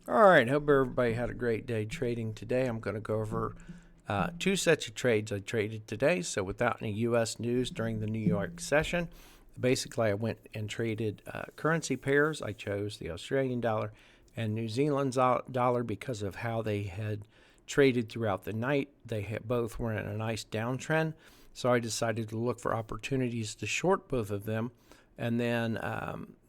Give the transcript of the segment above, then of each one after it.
All right, hope everybody had a great day trading today. I'm going to go over two sets of trades I traded today. So without any U.S. news during the New York session, basically I went and traded currency pairs. I chose the Australian dollar and New Zealand dollar because of how they had traded throughout the night. They both were in a nice downtrend, so I decided to look for opportunities to short both of them, and then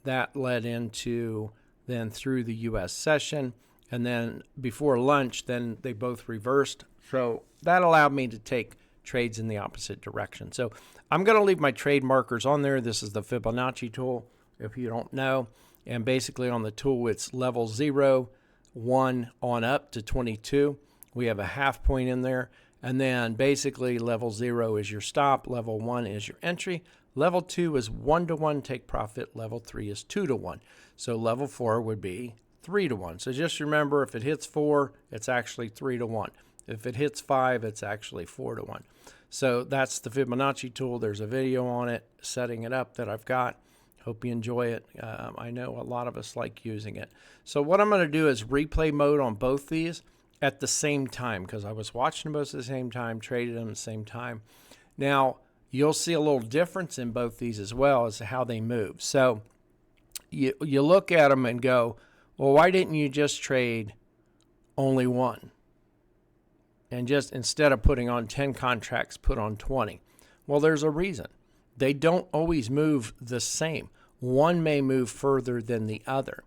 that led into then through the U.S. session, and then before lunch, then they both reversed. So that allowed me to take trades in the opposite direction. So I'm going to leave my trade markers on there. This is the Fibonacci tool, if you don't know. And basically on the tool, it's level 0, 1 on up to 22. We have a half point in there. And then basically level 0 is your stop. Level 1 is your entry. Level 2 is 1-to-1 take profit. Level 3 is 2-to-1. So level 4 would be 3-to-1. So just remember, if it hits 4, it's actually 3-to-1. If it hits 5, it's actually 4-to-1. So that's the Fibonacci tool. There's a video on it, setting it up, that I've got. Hope you enjoy it. I know a lot of us like using it. So what I'm going to do is replay mode on both these at the same time, because I was watching them both at the same time, traded them at the same time. Now, you'll see a little difference in both these as well as how they move. So you look at them and go, well, why didn't you just trade only one? And just instead of putting on 10 contracts, put on 20. Well, there's a reason. They don't always move the same. One may move further than the other.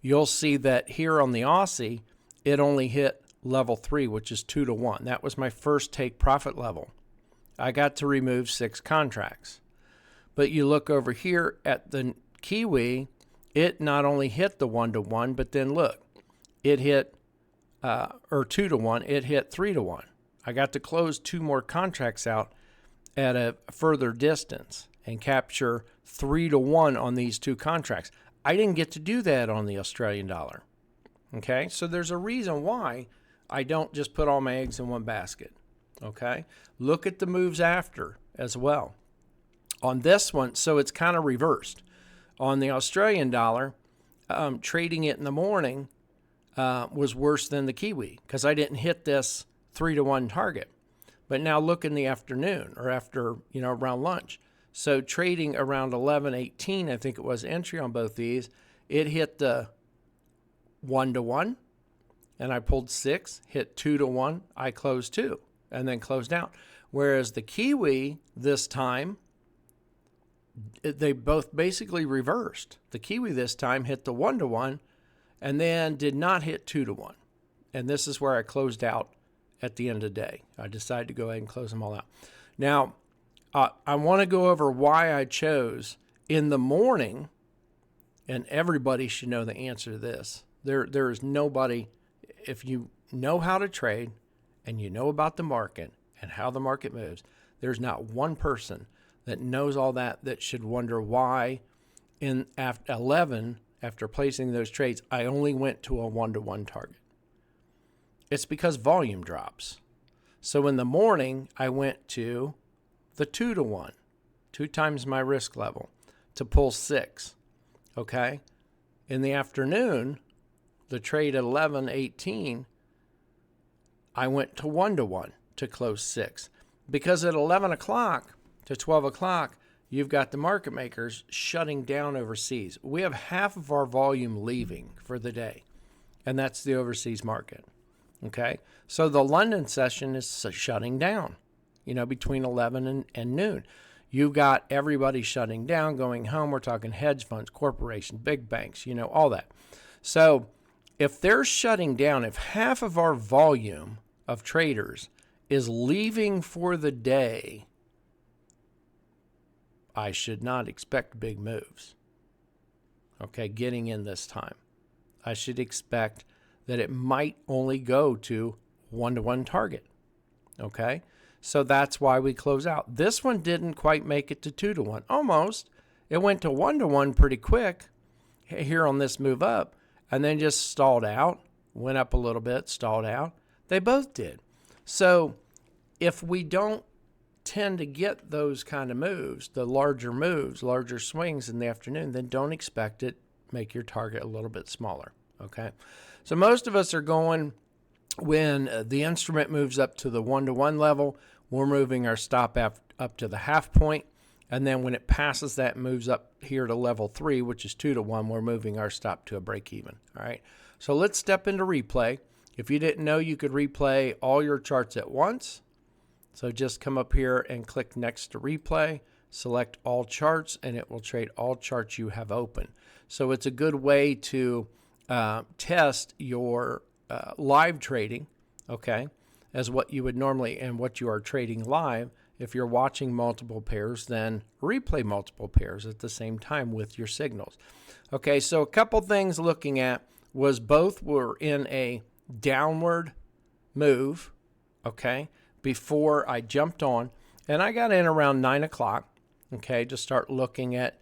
You'll see that here on the Aussie, it only hit level 3, which is 2-to-1. That was my first take profit level. I got to remove 6 contracts. But you look over here at the Kiwi, it not only hit the 1-to-1, but then look, it hit, or 2-to-1, it hit 3-to-1. I got to close 2 more contracts out at a further distance and capture 3-to-1 on these 2 contracts. I didn't get to do that on the Australian dollar. Okay, so there's a reason why I don't just put all my eggs in one basket. Okay, look at the moves after as well. On this one, so it's kind of reversed. On the Australian dollar, trading it in the morning was worse than the Kiwi because I didn't hit this 3-to-1 target. But now look in the afternoon, or after, around lunch. So trading around 11:18, I think it was entry on both these, it hit the 1-to-1, and I pulled 6, hit 2-to-1, I closed 2, and then closed out. Whereas the Kiwi this time, they both basically reversed. The Kiwi this time hit the 1-to-1 and then did not hit 2-to-1. And this is where I closed out at the end of the day. I decided to go ahead and close them all out. Now, I want to go over why I chose in the morning, and everybody should know the answer to this. There is nobody, if you know how to trade and you know about the market and how the market moves, there's not one person that knows all that should wonder why after 11, after placing those trades, I only went to a 1-to-1 target. It's because volume drops. So in the morning, I went to the 2-to-1, 2 times my risk level, to pull 6. Okay? In the afternoon, the trade at 11:18, I went to 1-to-1 to close 6. Because at 11 o'clock to 12 o'clock, you've got the market makers shutting down overseas. We have half of our volume leaving for the day, and that's the overseas market. Okay, so the London session is shutting down, between 11 and noon. You've got everybody shutting down, going home. We're talking hedge funds, corporations, big banks, all that. So if they're shutting down, if half of our volume of traders is leaving for the day, I should not expect big moves. Okay, getting in this time. I should expect that it might only go to 1-to-1 target. Okay, so that's why we close out. This one didn't quite make it to 2-to-1. Almost. It went to 1-to-1 pretty quick here on this move up, and then just stalled out, went up a little bit, stalled out. They both did. So if we don't tend to get those kind of moves, the larger moves, larger swings in the afternoon, then don't expect it. Make your target a little bit smaller. Okay. So most of us are going when the instrument moves up to the 1-to-1 level, we're moving our stop up to the half point. And then when it passes that, moves up here to level 3, which is 2-to-1, we're moving our stop to a break even. All right. So let's step into replay. If you didn't know, you could replay all your charts at once. So just come up here and click next to replay, select all charts, and it will trade all charts you have open. So it's a good way to test your live trading, okay, as what you would normally and what you are trading live. If you're watching multiple pairs, then replay multiple pairs at the same time with your signals. Okay, so a couple things looking at was both were in a downward move, okay, before I jumped on. And I got in around 9 o'clock, okay, to start looking at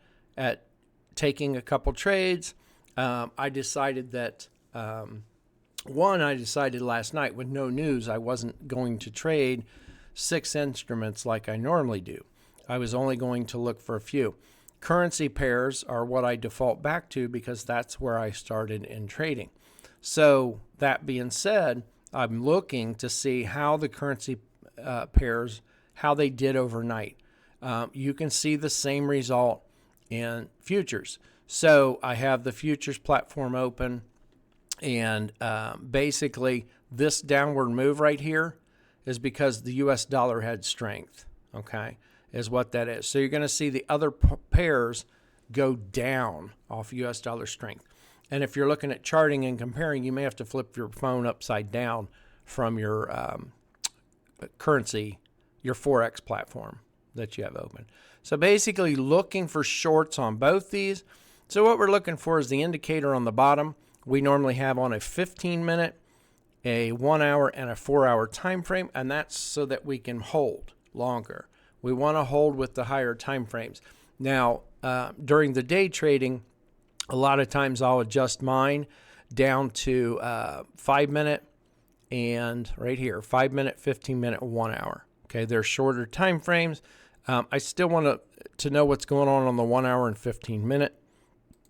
taking a couple trades. I decided that, I decided last night with no news I wasn't going to trade 6 instruments like I normally do. I was only going to look for a few. Currency pairs are what I default back to because that's where I started in trading. So that being said, I'm looking to see how the currency pairs, how they did overnight. You can see the same result in futures. So I have the futures platform open, and basically this downward move right here is because the US dollar had strength, okay, is what that is. So you're going to see the other pairs go down off US dollar strength. And if you're looking at charting and comparing, you may have to flip your phone upside down from your currency, your Forex platform that you have open. So basically looking for shorts on both these. So what we're looking for is the indicator on the bottom. We normally have on a 15-minute, a 1 hour, and a 4 hour time frame, and that's so that we can hold longer. We want to hold with the higher time frames. Now, during the day trading, a lot of times I'll adjust mine down to 5-minute and right here, 5-minute, 15-minute, 1 hour. Okay, they're shorter time frames. I still want to know what's going on the 1 hour and 15-minute.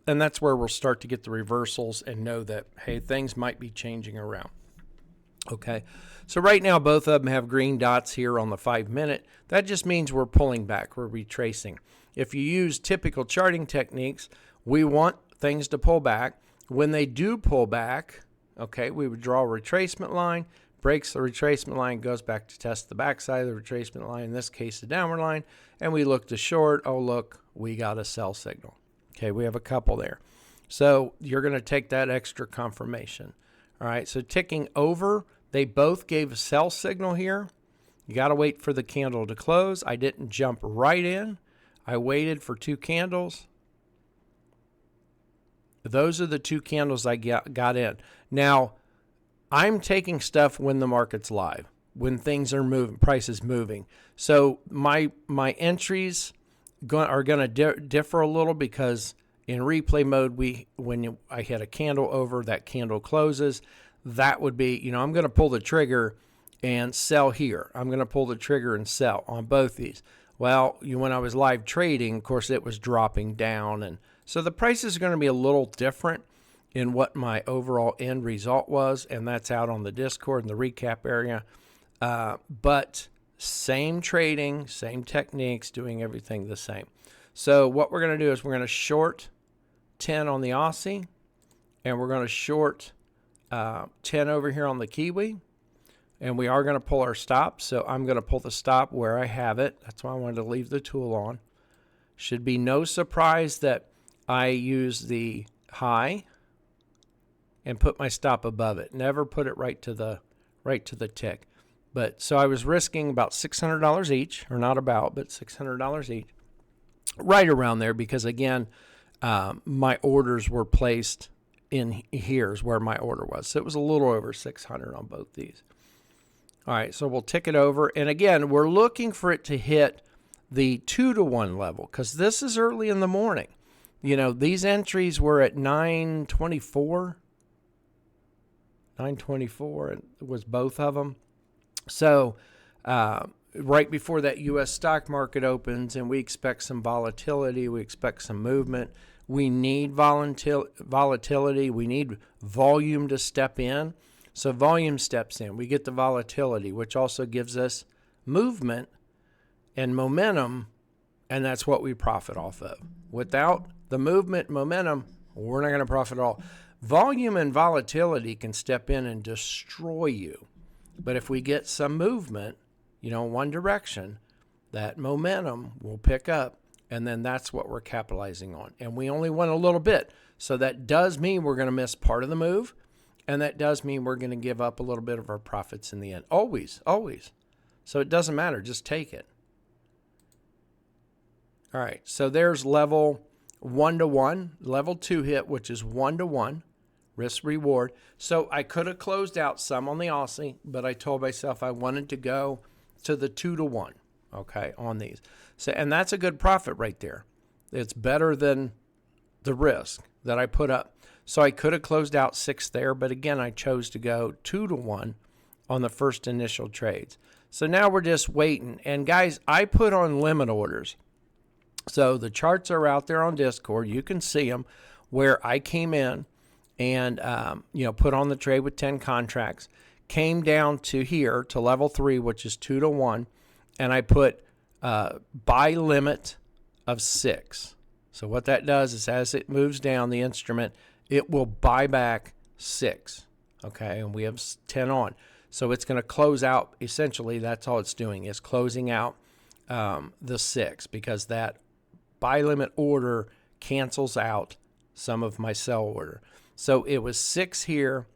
And that's where we'll start to get the reversals and know that, hey, things might be changing around. Okay, so right now both of them have green dots here on the 5-minute. That just means we're pulling back, we're retracing. If you use typical charting techniques, we want things to pull back. When they do pull back, okay, we would draw a retracement line, breaks the retracement line, goes back to test the backside of the retracement line, in this case the downward line, and we look to short. Oh, look, we got a sell signal. Okay, we have a couple there. So you're going to take that extra confirmation. All right, so ticking over, they both gave a sell signal here. You got to wait for the candle to close. I didn't jump right in. I waited for 2 candles. Those are the 2 candles I got in. Now, I'm taking stuff when the market's live, when things are moving, prices moving. So my entries are going to differ a little because in replay mode, I hit a candle over, that candle closes. That would be, I'm going to pull the trigger and sell here. I'm going to pull the trigger and sell on both these. Well, when I was live trading, of course, it was dropping down. And so the price is going to be a little different in what my overall end result was. And that's out on the Discord in the recap area. But same trading, same techniques, doing everything the same. So what we're going to do is we're going to short 10 on the Aussie, and we're going to short 10 over here on the Kiwi, and we are going to pull our stop. So I'm going to pull the stop where I have it. That's why I wanted to leave the tool on. Should be no surprise that I use the high and put my stop above it. Never put it right to the tick. But so I was risking about $600 each, or not about, but $600 each, right around there, because again, my orders were placed in here's where my order was. So it was a little over 600 on both these. All right, so we'll tick it over. And again, we're looking for it to hit the 2-to-1 level because this is early in the morning. These entries were at 9:24. 9:24 was both of them. So right before that U.S. stock market opens and we expect some volatility, we expect some movement, We need volatility. We need volume to step in. So volume steps in. We get the volatility, which also gives us movement and momentum, and that's what we profit off of. Without the movement, momentum, we're not going to profit at all. Volume and volatility can step in and destroy you. But if we get some movement, one direction, that momentum will pick up, and then that's what we're capitalizing on. And we only want a little bit. So that does mean we're going to miss part of the move, and that does mean we're going to give up a little bit of our profits in the end. Always, always. So it doesn't matter. Just take it. All right, so there's level 1-to-1, level 2 hit, which is 1-to-1, risk reward. So I could have closed out some on the Aussie, but I told myself I wanted to go to the 2-to-1, okay, on these. So, and that's a good profit right there. It's better than the risk that I put up. So I could have closed out 6 there, but again, I chose to go 2-to-1 on the first initial trades. So now we're just waiting. And guys, I put on limit orders. So the charts are out there on Discord. You can see them where I came in and, put on the trade with 10 contracts, came down to here to level 3, which is 2-to-1, and I put buy limit of 6. So what that does is as it moves down the instrument, it will buy back 6. Okay, and we have 10 on. So it's going to close out. Essentially, that's all it's doing is closing out the 6 because that buy limit order cancels out some of my sell order. So it was 6 here,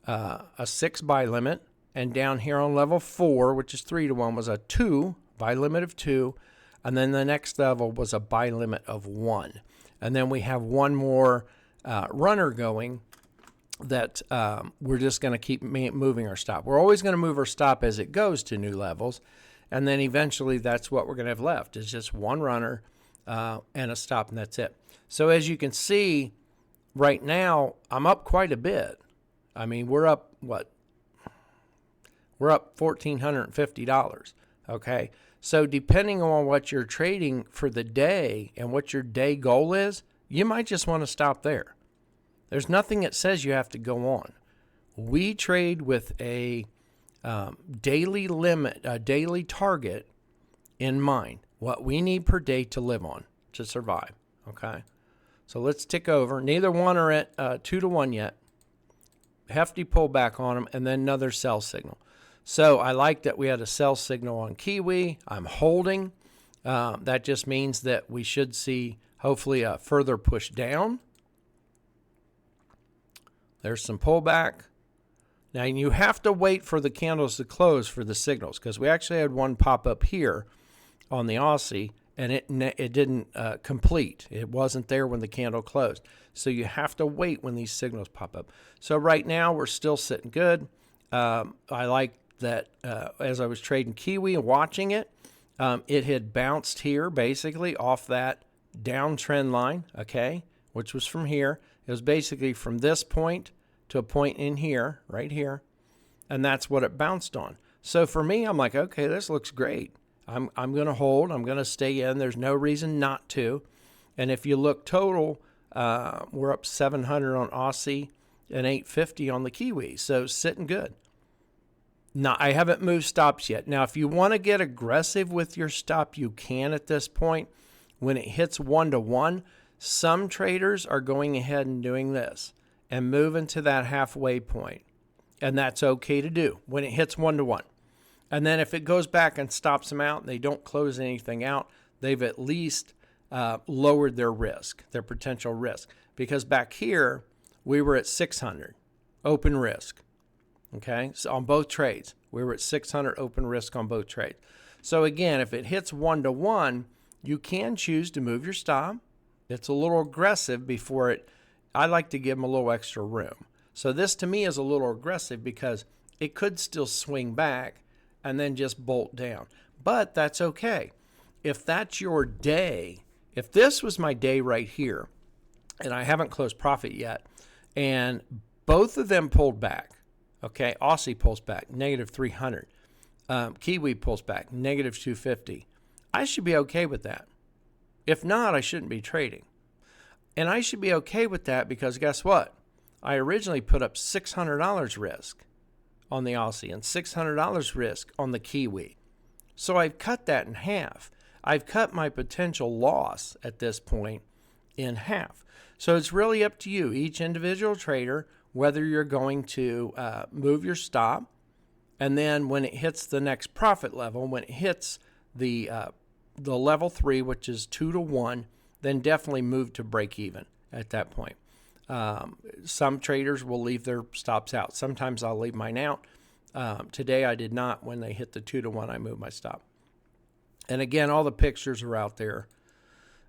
a 6 buy limit, and down here on level 4, which is 3-to-1, was a 2, buy limit of 2, and then the next level was a buy limit of 1. And then we have one more runner going that we're just going to keep moving our stop. We're always going to move our stop as it goes to new levels, and then eventually that's what we're going to have left is just one runner and a stop, and that's it. So as you can see, right now, I'm up quite a bit. I mean, we're up, what? We're up $1,450, okay? So depending on what you're trading for the day and what your day goal is, you might just want to stop there. There's nothing that says you have to go on. We trade with a daily limit, a daily target in mind, what we need per day to live on, to survive, okay? So let's tick over. Neither one are at 2-to-1 yet. Hefty pullback on them, and then another sell signal. So I like that we had a sell signal on Kiwi. I'm holding. That just means that we should see, hopefully, a further push down. There's some pullback. Now, you have to wait for the candles to close for the signals because we actually had one pop up here on the Aussie, and it didn't complete. It wasn't there when the candle closed. So you have to wait when these signals pop up. So right now, we're still sitting good. I like that as I was trading Kiwi and watching it, it had bounced here basically off that downtrend line, okay, which was from here. It was basically from this point to a point in here, right here, and that's what it bounced on. So for me, I'm like, okay, this looks great. I'm going to hold. I'm going to stay in. There's no reason not to. And if you look total, we're up 700 on Aussie and 850 on the Kiwi. So sitting good. Now, I haven't moved stops yet. Now, if you want to get aggressive with your stop, you can at this point. When it hits 1-to-1, some traders are going ahead and doing this and moving to that halfway point. And that's okay to do when it hits 1-to-1. And then if it goes back and stops them out and they don't close anything out, they've at least lowered their risk, their potential risk. Because back here, we were at 600 open risk. Okay, so on both trades, we were at 600 open risk on both trades. So again, if it hits 1-to-1, you can choose to move your stop. It's a little aggressive before it. I like to give them a little extra room. So this to me is a little aggressive because it could still swing back and then just bolt down. But that's okay. If that's your day, if this was my day right here, and I haven't closed profit yet, and both of them pulled back, okay, Aussie pulls back, negative 300. Kiwi pulls back, negative 250. I should be okay with that. If not, I shouldn't be trading. And I should be okay with that because guess what? I originally put up $600 risk on the Aussie and $600 risk on the Kiwi. So I've cut that in half. I've cut my potential loss at this point in half. So it's really up to you, each individual trader, whether you're going to move your stop, and then when it hits the next profit level, when it hits the level 3, which is 2 to 1, then definitely move to break even at that point. Some traders will leave their stops out. Sometimes I'll leave mine out. Today I did not. When they hit the 2 to 1, I moved my stop. And again, all the pictures are out there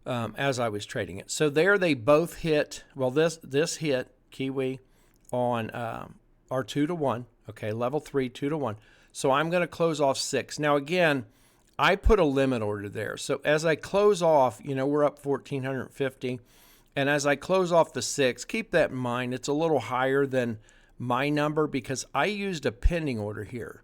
as I was trading it. So there they both hit. Well, this hit Kiwi on our 2 to 1. Okay, level 3, 2 to 1. So I'm going to close off 6. Now again, I put a limit order there. So as I close off, we're up 1,450. And as I close off the 6, keep that in mind. It's a little higher than my number because I used a pending order here.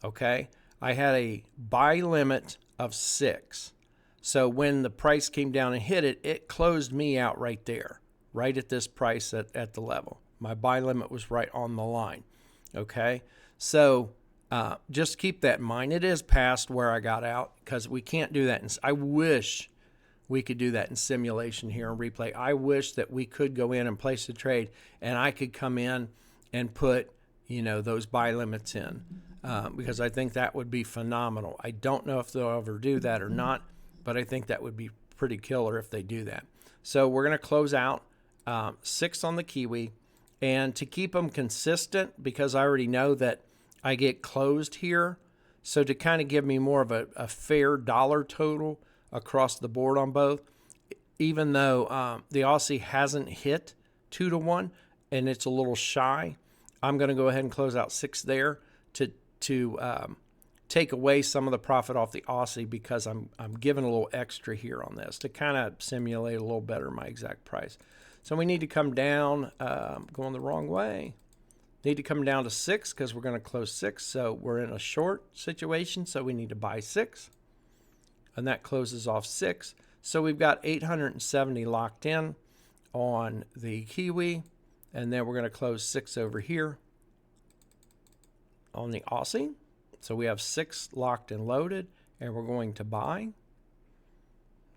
Okay, I had a buy limit of 6. So when the price came down and hit it, it closed me out right there, right at this price at the level. My buy limit was right on the line. Okay, so just keep that in mind. It is past where I got out because we can't do that. I wish we could do that in simulation here in replay. I wish that we could go in and place a trade and I could come in and put, those buy limits in because I think that would be phenomenal. I don't know if they'll ever do that or not, but I think that would be pretty killer if they do that. So we're going to close out 6 on the Kiwi. And to keep them consistent, because I already know that I get closed here, so to kind of give me more of a fair dollar total across the board on both, even though the Aussie hasn't hit 2 to 1 and it's a little shy, I'm going to go ahead and close out 6 there to take away some of the profit off the Aussie because I'm giving a little extra here on this to kind of simulate a little better my exact price. So we need to come down, going the wrong way. Need to come down to 6 because we're going to close 6. So we're in a short situation, so we need to buy 6. And that closes off 6. So we've got 870 locked in on the Kiwi. And then we're going to close 6 over here on the Aussie. So we have 6 locked and loaded, and we're going to buy.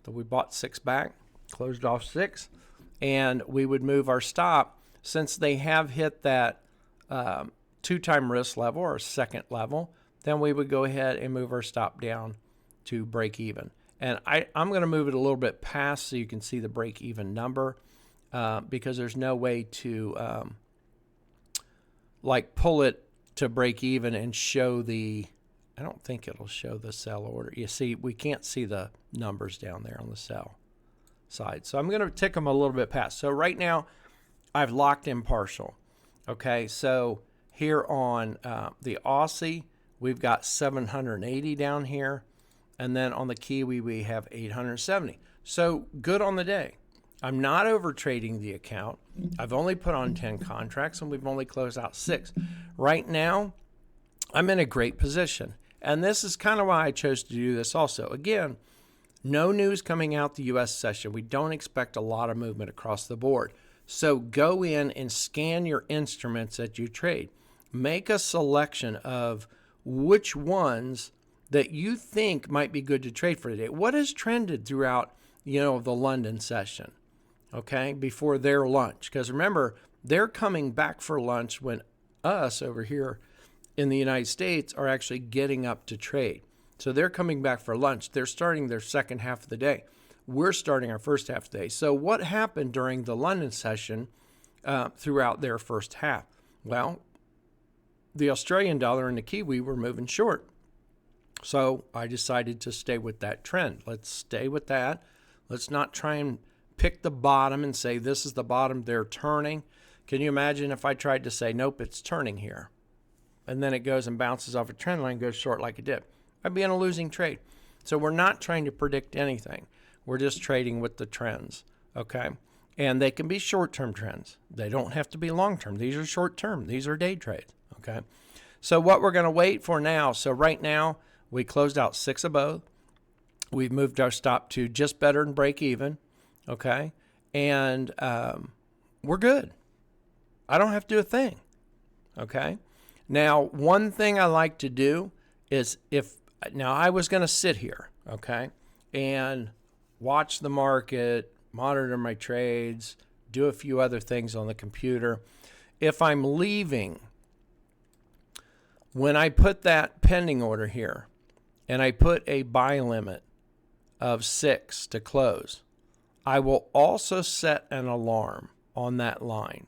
So we bought 6 back, closed off 6. And we would move our stop since they have hit that 2-time risk level or second level. Then we would go ahead and move our stop down to break even. And I'm going to move it a little bit past so you can see the break even number because there's no way to pull it to break even and show I don't think it'll show the sell order. You see, we can't see the numbers down there on the sell side. So I'm going to tick them a little bit past. So right now I've locked in partial. Okay, so here on the Aussie, we've got 780 down here. And then on the Kiwi, we have 870. So good on the day. I'm not over trading the account. I've only put on 10 contracts and we've only closed out 6. Right now, I'm in a great position. And this is kind of why I chose to do this also. Again, no news coming out the U.S. session. We don't expect a lot of movement across the board. So go in and scan your instruments that you trade. Make a selection of which ones that you think might be good to trade for today. What has trended throughout, the London session, okay, before their lunch? Because remember, they're coming back for lunch when us over here in the United States are actually getting up to trade. So they're coming back for lunch. They're starting their second half of the day. We're starting our first half of the day. So what happened during the London session throughout their first half? Well, the Australian dollar and the Kiwi were moving short. So I decided to stay with that trend. Let's stay with that. Let's not try and pick the bottom and say this is the bottom, they're turning. Can you imagine if I tried to say, nope, it's turning here? And then it goes and bounces off a trend line, goes short like it did. I'd be in a losing trade. So we're not trying to predict anything. We're just trading with the trends, okay? And they can be short-term trends. They don't have to be long-term. These are short-term. These are day trades, okay? So what we're going to wait for now, so right now we closed out 6 of both. We've moved our stop to just better than break even, okay? and we're good. I don't have to do a thing. Okay. Now, one thing I like to do is now I was going to sit here, okay, and watch the market, monitor my trades, do a few other things on the computer. If I'm leaving, when I put that pending order here and I put a buy limit of 6 to close, I will also set an alarm on that line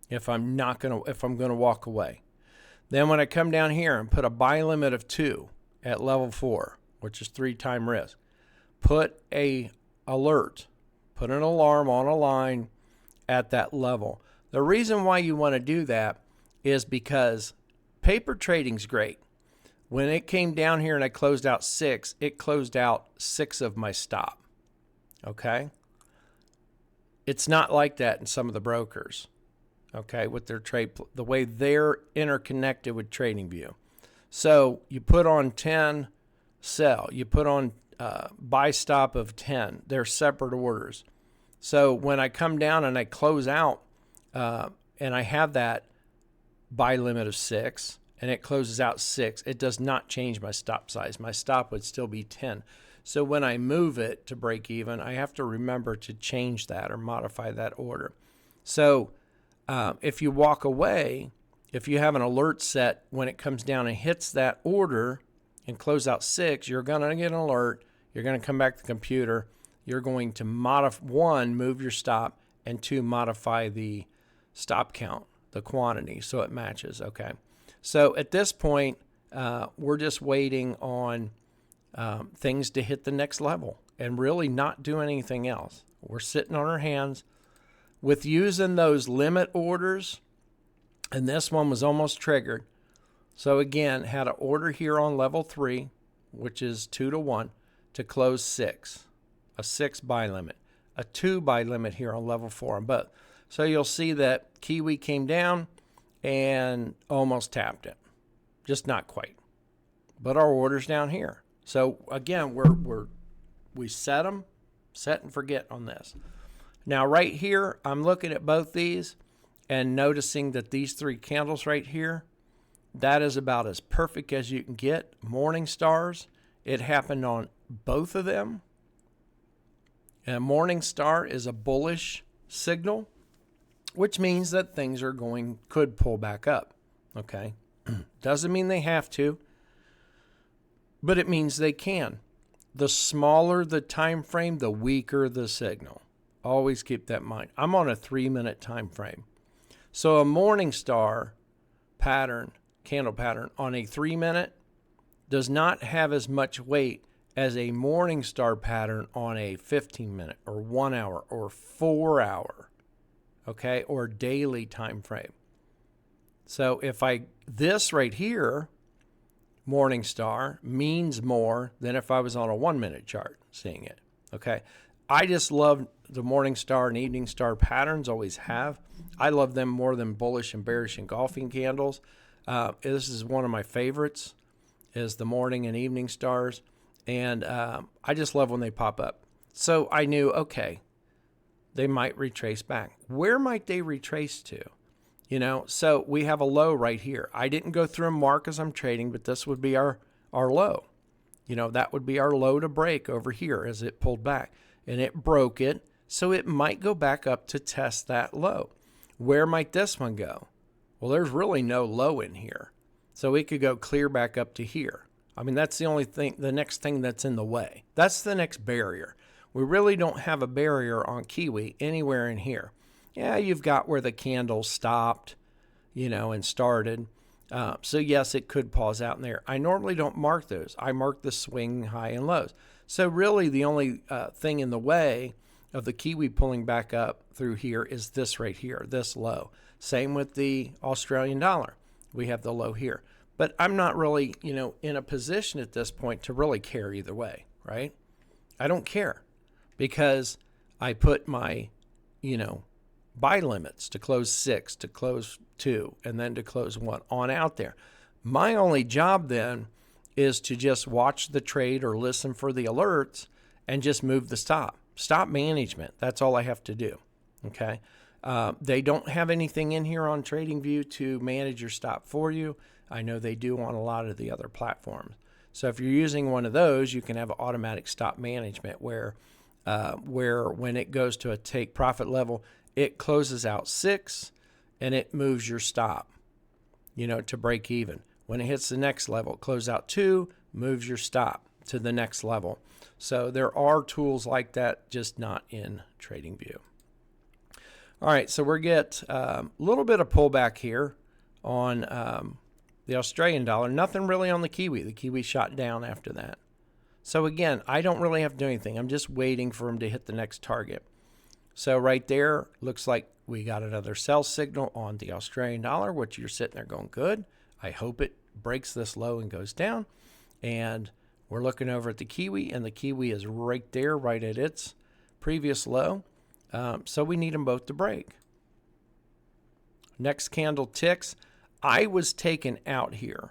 if I'm going to walk away. Then when I come down here and put a buy limit of 2 at level 4, which is 3-time risk, put a alert, put an alarm on a line at that level. The reason why you want to do that is because paper trading's great. When it came down here and I closed out 6, it closed out 6 of my stop. Okay? It's not like that in some of the brokers. Okay, with their trade, the way they're interconnected with TradingView. So you put on 10, sell. You put on buy stop of 10. They're separate orders. So when I come down and I close out and I have that buy limit of 6 and it closes out 6, it does not change my stop size. My stop would still be 10. So when I move it to break even, I have to remember to change that or modify that order. So if you walk away, if you have an alert set when it comes down and hits that order and close out 6, you're going to get an alert. You're going to come back to the computer. You're going to move your stop, and 2, modify the stop count, the quantity, so it matches. Okay. So at this point, we're just waiting on things to hit the next level and really not do anything else. We're sitting on our hands. With using those limit orders, and this one was almost triggered. So again, had an order here on level 3, which is 2 to 1, to close 6. A 6 buy limit. A 2 buy limit here on level 4 on both. So you'll see that Kiwi came down and almost tapped it. Just not quite. But our order's down here. So again, we set them, set and forget on this. Now right here, I'm looking at both these and noticing that these 3 candles right here, that is about as perfect as you can get. Morning stars, it happened on both of them. And a morning star is a bullish signal, which means that things could pull back up. Okay. Doesn't mean they have to, but it means they can. The smaller the time frame, the weaker the signal. Always keep that in mind. I'm on a 3-minute time frame. So a morning star pattern, candle pattern on a 3-minute does not have as much weight as a morning star pattern on a 15-minute or 1 hour or 4 hour, okay, or daily time frame. So this right here, morning star, means more than if I was on a 1-minute chart seeing it, okay? I just love the morning star and evening star patterns, always have. I love them more than bullish and bearish engulfing candles. This is one of my favorites, is the morning and evening stars. And I just love when they pop up. So I knew, okay, they might retrace back. Where might they retrace to? So we have a low right here. I didn't go through and mark as I'm trading, but this would be our low. That would be our low to break over here as it pulled back. And it broke it, so it might go back up to test that low. Where might this one go? Well, there's really no low in here. So it could go clear back up to here. I mean, that's the only thing, the next thing that's in the way. That's the next barrier. We really don't have a barrier on Kiwi anywhere in here. Yeah, you've got where the candle stopped, and started. So yes, it could pause out in there. I normally don't mark those. I mark the swing high and lows. So really the only thing in the way of the Kiwi pulling back up through here is this right here, this low. Same with the Australian dollar. We have the low here. But I'm not really, in a position at this point to really care either way, right? I don't care because I put my, buy limits to close 6, to close 2, and then to close 1 on out there. My only job then is to just watch the trade or listen for the alerts and just move the stop. Stop management. That's all I have to do. Okay. They don't have anything in here on TradingView to manage your stop for you. I know they do on a lot of the other platforms. So if you're using one of those, you can have automatic stop management where when it goes to a take profit level, it closes out 6 and it moves your stop, to break even. When it hits the next level, it closes out 2, moves your stop to the next level. So there are tools like that, just not in TradingView. All right, so we get a little bit of pullback here on the Australian dollar. Nothing really on the Kiwi. The Kiwi shot down after that. So again, I don't really have to do anything. I'm just waiting for them to hit the next target. So right there, looks like we got another sell signal on the Australian dollar, which you're sitting there going, good. I hope it breaks this low and goes down. And we're looking over at the Kiwi, and the Kiwi is right there, right at its previous low. So we need them both to break. Next candle ticks. I was taken out here.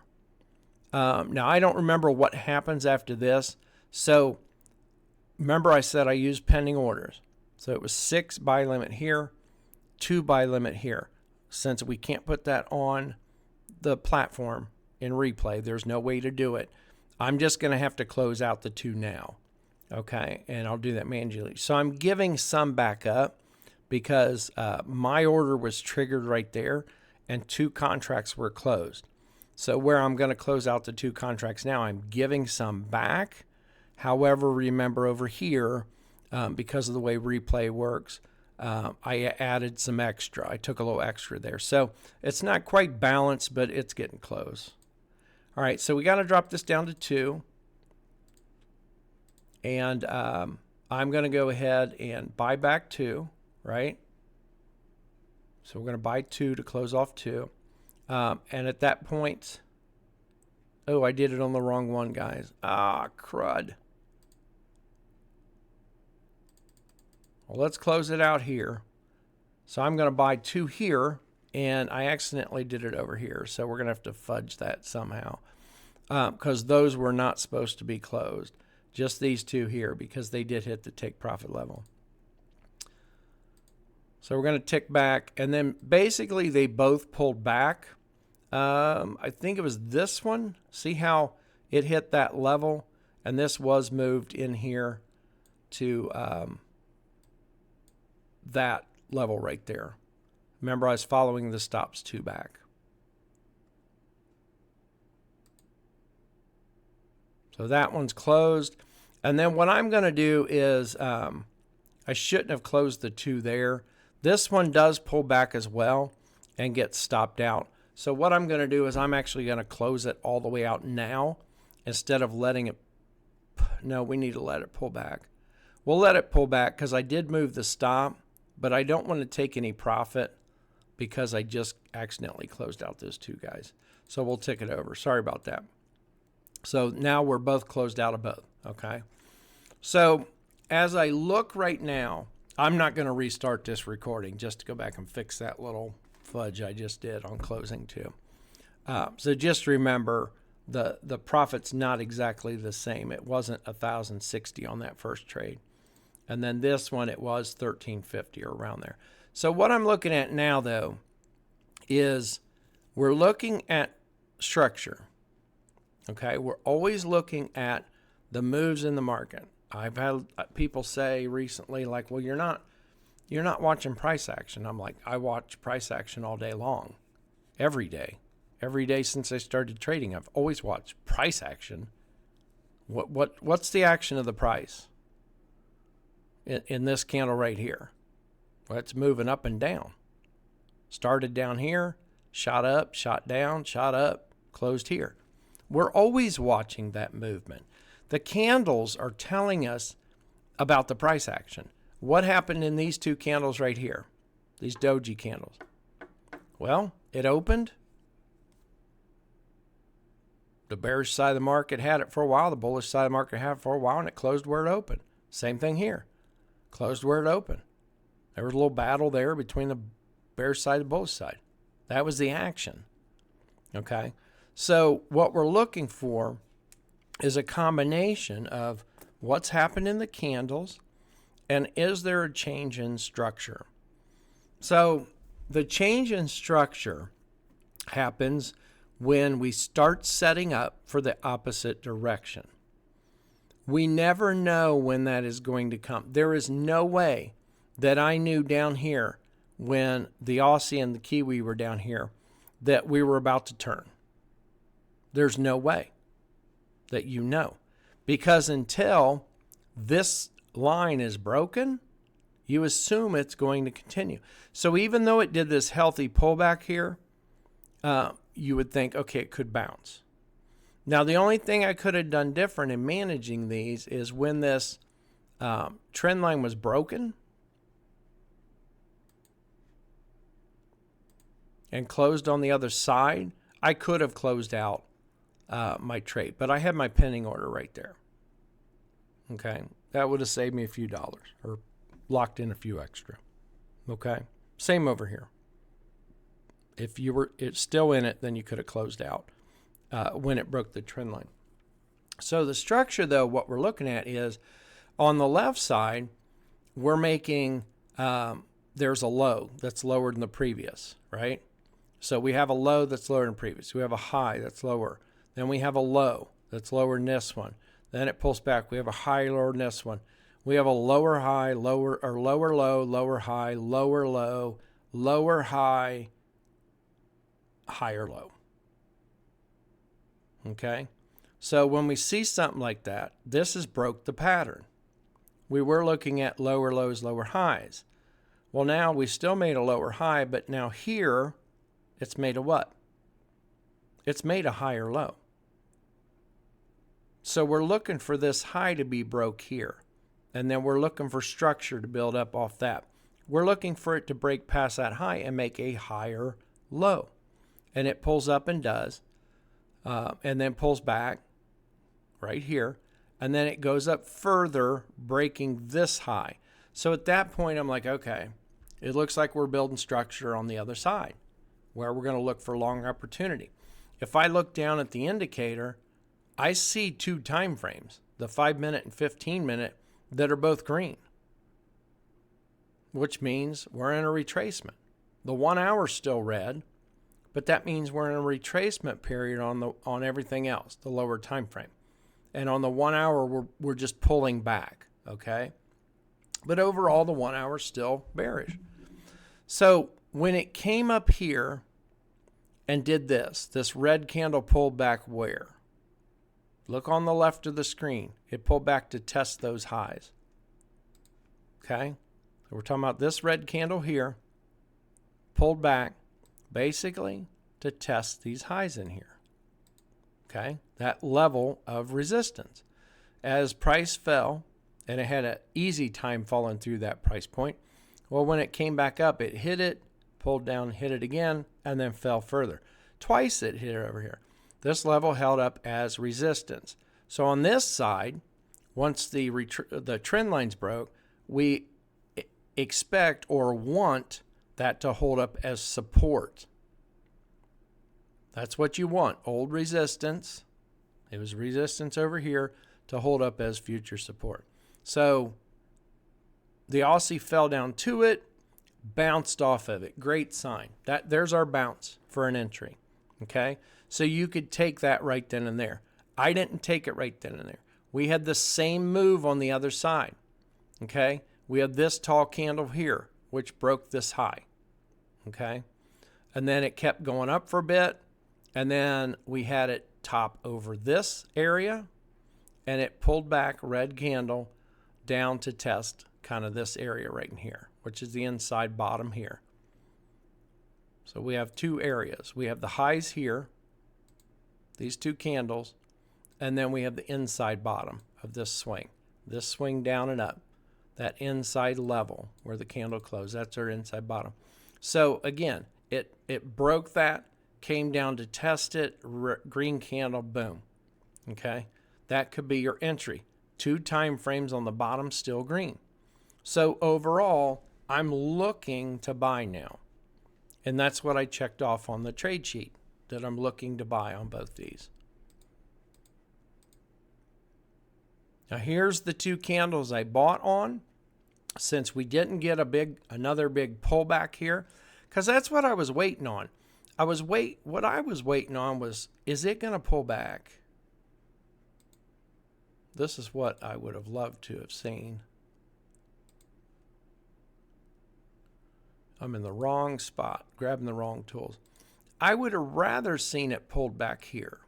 Now, I don't remember what happens after this. So remember I said I used pending orders. So it was 6 buy limit here, 2 buy limit here. Since we can't put that on the platform in replay, there's no way to do it. I'm just going to have to close out the 2 now. Okay, and I'll do that manually. So I'm giving some back up because my order was triggered right there and 2 contracts were closed. So where I'm going to close out the 2 contracts now, I'm giving some back. However, remember over here, because of the way replay works, I added some extra. I took a little extra there. So it's not quite balanced, but it's getting close. All right, so we got to drop this down to 2. And I'm going to go ahead and buy back 2, right? So we're going to buy 2 to close off 2. And at that point, oh, I did it on the wrong one, guys. Ah, crud. Well, let's close it out here. So I'm going to buy 2 here, and I accidentally did it over here. So we're going to have to fudge that somehow because those were not supposed to be closed. Just these 2 here because they did hit the take profit level. So we're going to tick back, and then basically they both pulled back. I think it was this one. See how it hit that level, and this was moved in here to that level right there. Remember, I was following the stops 2 back. So that one's closed. And then what I'm going to do is I shouldn't have closed the 2 there. This one does pull back as well and get stopped out. So what I'm going to do is I'm actually going to close it all the way out now instead of letting it. No, we need to let it pull back. We'll let it pull back because I did move the stop, but I don't want to take any profit because I just accidentally closed out those 2 guys. So we'll tick it over. Sorry about that. So now we're both closed out of both, okay? So as I look right now, I'm not going to restart this recording just to go back and fix that little fudge I just did on closing 2. So just remember the profit's not exactly the same. It wasn't 1,060 on that first trade. And then this one, it was 1,350 or around there. So what I'm looking at now, though, is we're looking at structure. Okay, we're always looking at the moves in the market. I've had people say recently, like, well, you're not watching price action. I'm like, I watch price action all day long, every day. Every day since I started trading, I've always watched price action. What's the action of the price in this candle right here? Well, it's moving up and down. Started down here, shot up, shot down, shot up, closed here. We're always watching that movement. The candles are telling us about the price action. What happened in these 2 candles right here? These doji candles. Well, it opened. The bearish side of the market had it for a while. The bullish side of the market had it for a while, and it closed where it opened. Same thing here. Closed where it opened. There was a little battle there between the bearish side and the bullish side. That was the action. Okay? So what we're looking for is a combination of what's happened in the candles And is there a change in structure? So the change in structure happens when we start setting up for the opposite direction. We never know when that is going to come. There is no way that I knew down here when the Aussie and the Kiwi were down here that we were about to turn. There's no way that you know. Because until this line is broken, you assume it's going to continue. So even though it did this healthy pullback here, you would think, okay, it could bounce. Now, the only thing I could have done different in managing these is when this trend line was broken and closed on the other side, I could have closed out my trade. But I had my pending order right there. Okay, that would have saved me a few dollars or locked in a few extra. Okay, same over here. If you were still in it, then you could have closed out when it broke the trend line. So the structure, though, what we're looking at is on the left side, we're making, there's a low that's lower than the previous, right? So we have a low that's lower than previous. We have a high that's lower. Then we have a low that's lower than this one. Then it pulls back. We have a high lower than this one. We have a lower high, lower low, lower high, lower low, lower high, higher low. Okay? So when we see something like that, this has broke the pattern. We were looking at lower lows, lower highs. Well, now we still made a lower high, but now here it's made a what? It's made a higher low. So we're looking for this high to be broke here. And then we're looking for structure to build up off that. We're looking for it to break past that high and make a higher low. And it pulls up and does. And then pulls back right here. And then it goes up further, breaking this high. So at that point, I'm like, okay, it looks like we're building structure on the other side where we're going to look for long opportunity. If I look down at the indicator, I see two time frames, the 5-minute and 15-minute, that are both green, which means we're in a retracement. The 1 hour is still red, but that means we're in a retracement period on everything else, the lower time frame. And on the 1 hour, we're just pulling back, okay? But overall, the 1 hour is still bearish. So when it came up here and did this red candle pulled back where? Look on the left of the screen. It pulled back to test those highs. Okay? So we're talking about this red candle here. Pulled back basically to test these highs in here. Okay? That level of resistance. As price fell, and it had an easy time falling through that price point, well, when it came back up, it hit it, pulled down, hit it again, and then fell further. Twice it hit it over here. This level held up as resistance. So on this side, once the trend lines broke, we expect or want that to hold up as support. That's what you want. Old resistance. It was resistance over here to hold up as future support. So the Aussie fell down to it, bounced off of it. Great sign. There's our bounce for an entry. Okay? So you could take that right then and there. I didn't take it right then and there. We had the same move on the other side. Okay? We had this tall candle here, which broke this high. Okay? And then it kept going up for a bit. And then we had it top over this area. And it pulled back, red candle, down to test kind of this area right in here, which is the inside bottom here. So we have two areas. We have the highs here, these two candles, and then we have the inside bottom of this swing down and up, that inside level where the candle closed. That's our inside bottom. So again, it broke that, came down to test it, green candle, boom. Okay, that could be your entry. 2 time frames on the bottom, still green. So overall, I'm looking to buy now. And that's what I checked off on the trade sheet, that I'm looking to buy on both these. Now here's the 2 candles I bought on. since we didn't get another big pullback here, because that's what I was waiting on. What I was waiting on was, is it going to pull back? This is what I would have loved to have seen. I'm in the wrong spot, grabbing the wrong tools. I would have rather seen it pulled back here.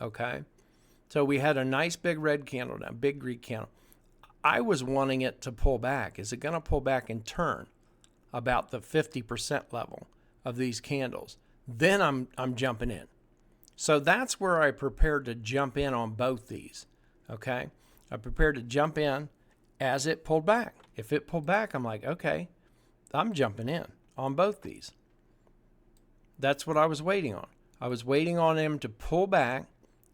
Okay? So we had a nice big red candle now, big green candle. I was wanting it to pull back. Is it going to pull back and turn about the 50% level of these candles? Then I'm jumping in. So that's where I prepared to jump in on both these. Okay? I prepared to jump in as it pulled back. If it pulled back, I'm like, okay, I'm jumping in on both these. That's what I was waiting on. I was waiting on him to pull back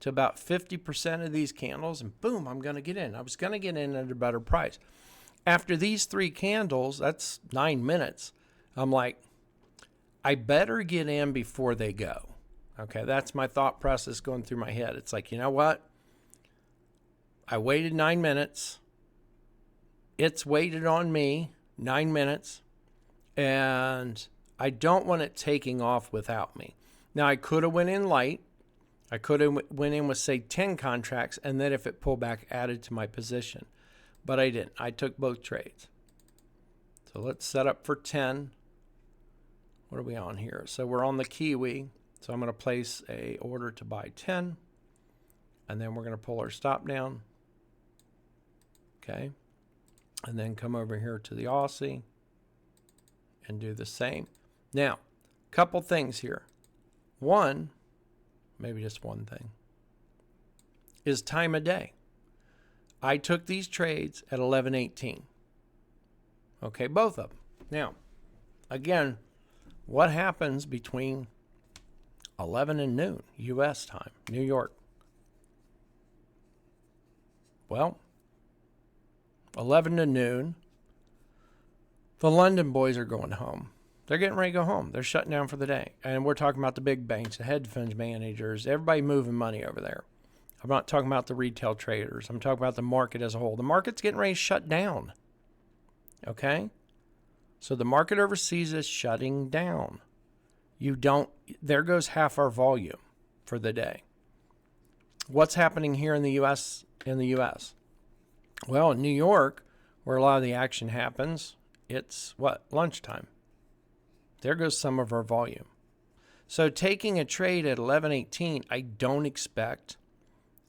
to about 50% of these candles, and boom, I'm going to get in. I was going to get in at a better price. After these 3 candles, that's 9 minutes, I'm like, I better get in before they go. Okay, that's my thought process going through my head. It's like, you know what? I waited 9 minutes. It's waited on me 9 minutes, and I don't want it taking off without me. Now, I could have went in light. I could have went in with, say, 10 contracts, and then if it pulled back, added to my position. But I didn't. I took both trades. So let's set up for 10. What are we on here? So we're on the Kiwi. So I'm going to place a order to buy 10. And then we're going to pull our stop down. Okay. And then come over here to the Aussie and do the same. Now, couple things here. One, maybe just one thing, is time of day. I took these trades at 11:18. Okay, both of them. Now, again, what happens between 11 and noon, U.S. time, New York? Well, 11 to noon, the London boys are going home. They're getting ready to go home. They're shutting down for the day. And we're talking about the big banks, the hedge fund managers, everybody moving money over there. I'm not talking about the retail traders. I'm talking about the market as a whole. The market's getting ready to shut down. Okay? So the market overseas is shutting down. There goes half our volume for the day. What's happening here in the U.S.? Well, in New York, where a lot of the action happens, it's lunchtime. There goes some of our volume. So taking a trade at 11:18, I don't expect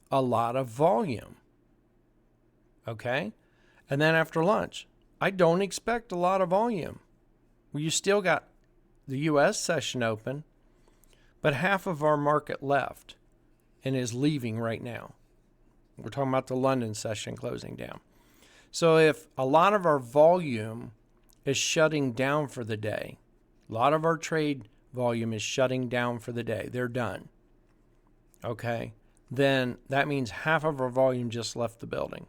a lot of volume. Okay? And then after lunch, I don't expect a lot of volume. Well, you still got the U.S. session open, but half of our market left and is leaving right now. We're talking about the London session closing down. So if a lot of our volume is shutting down for the day, a lot of our trade volume is shutting down for the day, they're done. Okay? Then that means half of our volume just left the building.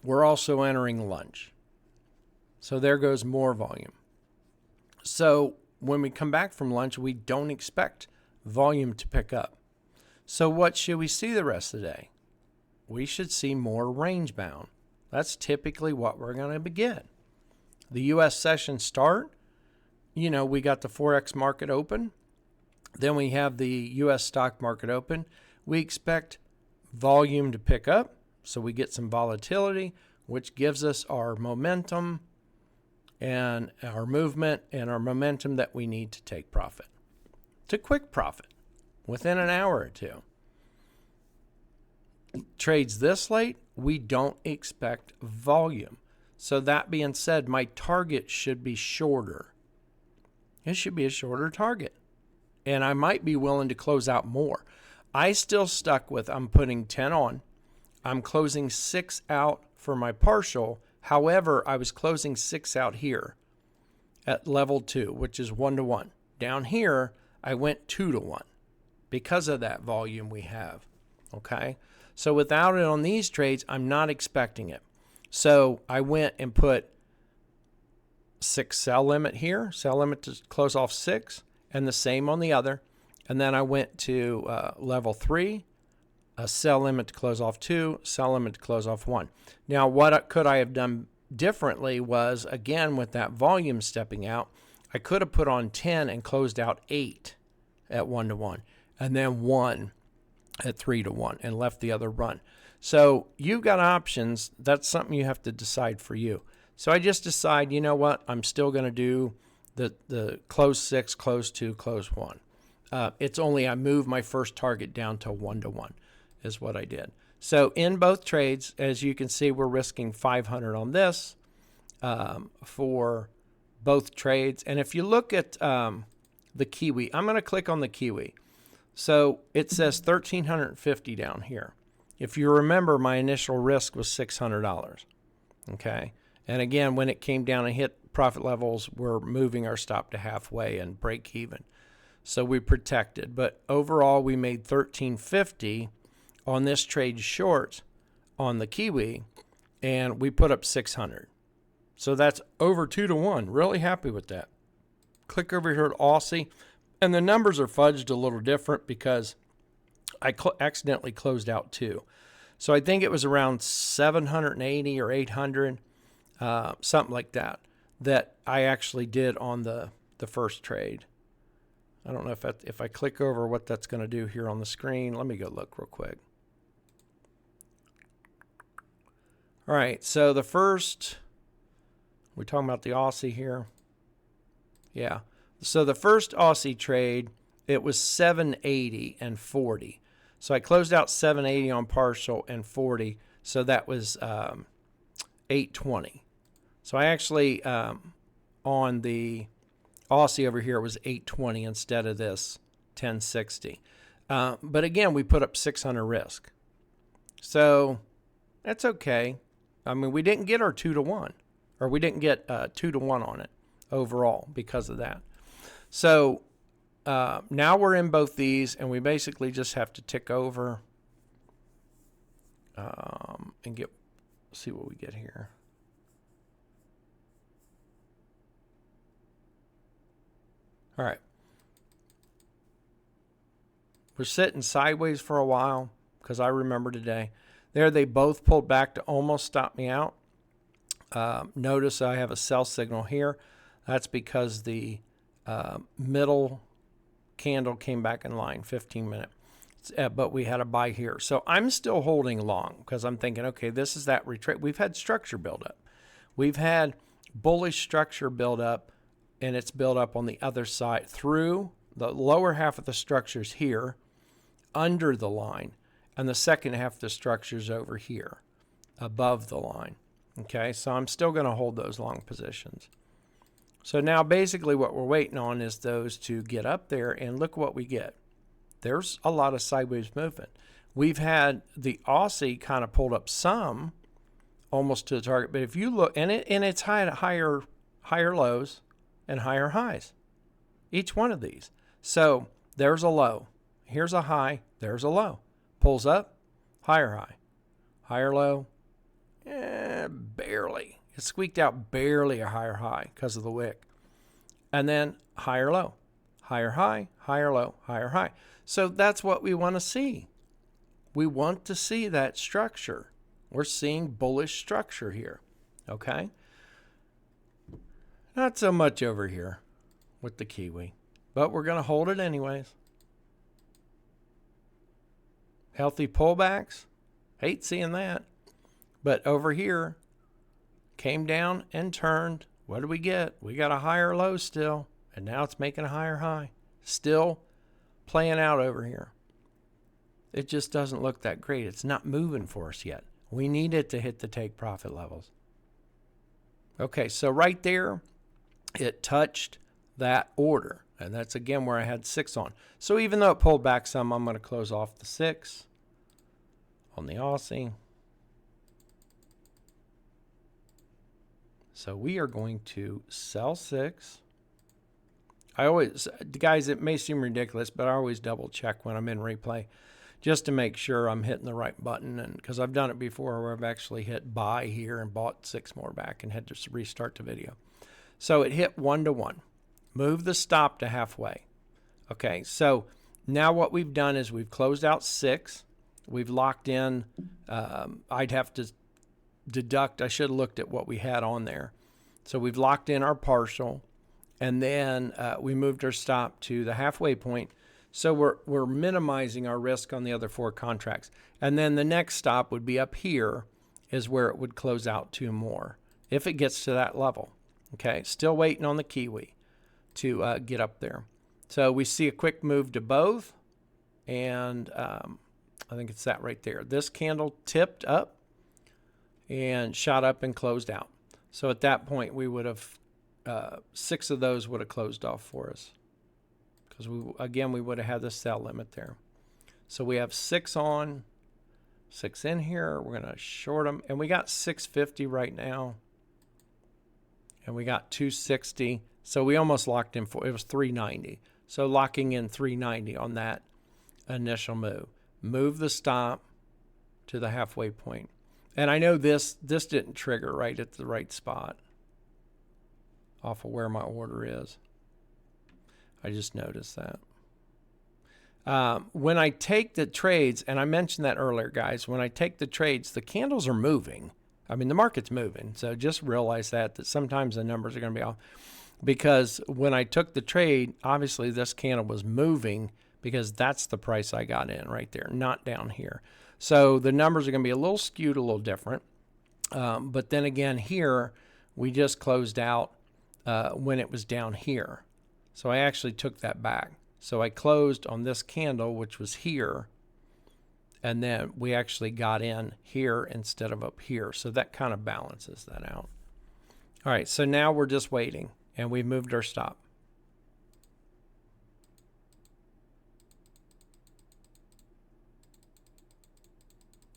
We're also entering lunch. So there goes more volume. So when we come back from lunch, we don't expect volume to pick up. So what should we see the rest of the day? We should see more range bound. That's typically what we're going to begin. The U.S. session start, we got the Forex market open. Then we have the U.S. stock market open. We expect volume to pick up, so we get some volatility, which gives us our momentum and our movement and our momentum that we need to take profit. To quick profit within an hour or two. Trades this late, we don't expect volume. So that being said, my target should be shorter. It should be a shorter target. And I might be willing to close out more. I still stuck with, I'm putting 10 on. I'm closing 6 out for my partial. However, I was closing 6 out here at level 2, which is 1-to-1. Down here, I went 2-to-1 because of that volume we have. Okay? So without it on these trades, I'm not expecting it. So I went and put 6 sell limit here, sell limit to close off 6, and the same on the other. And then I went to level 3, a sell limit to close off 2, sell limit to close off 1. Now, what could I have done differently was, again, with that volume stepping out, I could have put on 10 and closed out 8 at 1-to-1, and then 1 at 3-to-1, and left the other run. So you've got options. That's something you have to decide for you. So I just decide, you know what, I'm still going to do the close 6, close 2, close 1. It's only I moved my first target down to 1-to-1 is what I did. So in both trades, as you can see, we're risking 500 on this for both trades. And if you look at the Kiwi, I'm going to click on the Kiwi. So it says $1,350 down here. If you remember, my initial risk was $600. Okay. And again, when it came down and hit profit levels, we're moving our stop to halfway and break even. So we protected. But overall, we made $1,350 on this trade short on the Kiwi, and we put up 600. So that's over 2-to-1. Really happy with that. Click over here at Aussie, and the numbers are fudged a little different because I accidentally closed out 2. So I think it was around 780 or 800, something like that, that I actually did on the first trade. I don't know if I click over what that's going to do here on the screen. Let me go look real quick. All right, so the first, we're talking about the Aussie here. Yeah, so the first Aussie trade, it was 780 and 40. So I closed out 780 on partial and 40, so that was 820. So I actually, on the Aussie over here, it was 820 instead of this 1060. But again, we put up 600 risk. So that's okay. I mean, we didn't get our 2-to-1, or we didn't get 2-to-1 on it overall because of that. So now we're in both these, and we basically just have to tick over and see what we get here. All right. We're sitting sideways for a while because I remember today. There they both pulled back to almost stop me out. Notice I have a sell signal here. That's because the middle candle came back in line, 15-minute. But we had a buy here. So I'm still holding long because I'm thinking, okay, this is that retrace. We've had structure build up. We've had bullish structure build up, and it's built up on the other side through the lower half of the structures here under the line, and the second half of the structures over here above the line. Okay, so I'm still going to hold those long positions. So now basically what we're waiting on is those to get up there, and look what we get. There's a lot of sideways movement. We've had the Aussie kind of pulled up some almost to the target, but if you look, and it's higher lows and higher highs, each one of these. So there's a low, here's a high, there's a low. Pulls up, higher high, higher low, barely. It squeaked out barely a higher high because of the wick. And then higher low, higher high, higher low, higher high. So that's what we want to see. We want to see that structure. We're seeing bullish structure here, okay? Not so much over here with the Kiwi, but we're going to hold it anyways. Healthy pullbacks. Hate seeing that. But over here, came down and turned. What do we get? We got a higher low still, and now it's making a higher high. Still playing out over here. It just doesn't look that great. It's not moving for us yet. We need it to hit the take profit levels. Okay, so right there, it touched that order. And that's, again, where I had 6 on. So even though it pulled back some, I'm going to close off the 6 on the Aussie. So we are going to sell 6. I always, guys, it may seem ridiculous, but I always double check when I'm in replay just to make sure I'm hitting the right button. And because I've done it before where I've actually hit buy here and bought 6 more back and had to restart the video. So it hit 1-to-1. Move the stop to halfway. Okay, so now what we've done is we've closed out 6. We've locked in. I'd have to deduct. I should have looked at what we had on there. So we've locked in our partial, and then we moved our stop to the halfway point. So we're minimizing our risk on the other 4 contracts. And then the next stop would be up here is where it would close out to more if it gets to that level. Okay, still waiting on the Kiwi to get up there. So we see a quick move to both, and I think it's that right there. This candle tipped up and shot up and closed out. So at that point, we would have 6 of those would have closed off for us, because we would have had the sell limit there. So we have 6 on, 6 in here. We're going to short them, and we got 650 right now, and we got 260. So we almost locked in for, it was 390. So locking in 390 on that initial move. Move the stop to the halfway point. And I know this didn't trigger right at the right spot off of where my order is. I just noticed that. When I take the trades, and I mentioned that earlier, guys, when I take the trades, the candles are moving. I mean, the market's moving. So just realize that sometimes the numbers are going to be off. Because when I took the trade, obviously this candle was moving, because that's the price I got in right there, not down here. So the numbers are going to be a little skewed, a little different. But then again, here, we just closed out when it was down here. So I actually took that back. So I closed on this candle, which was here, and then we actually got in here instead of up here. So that kind of balances that out. All right, so now we're just waiting, and we've moved our stop.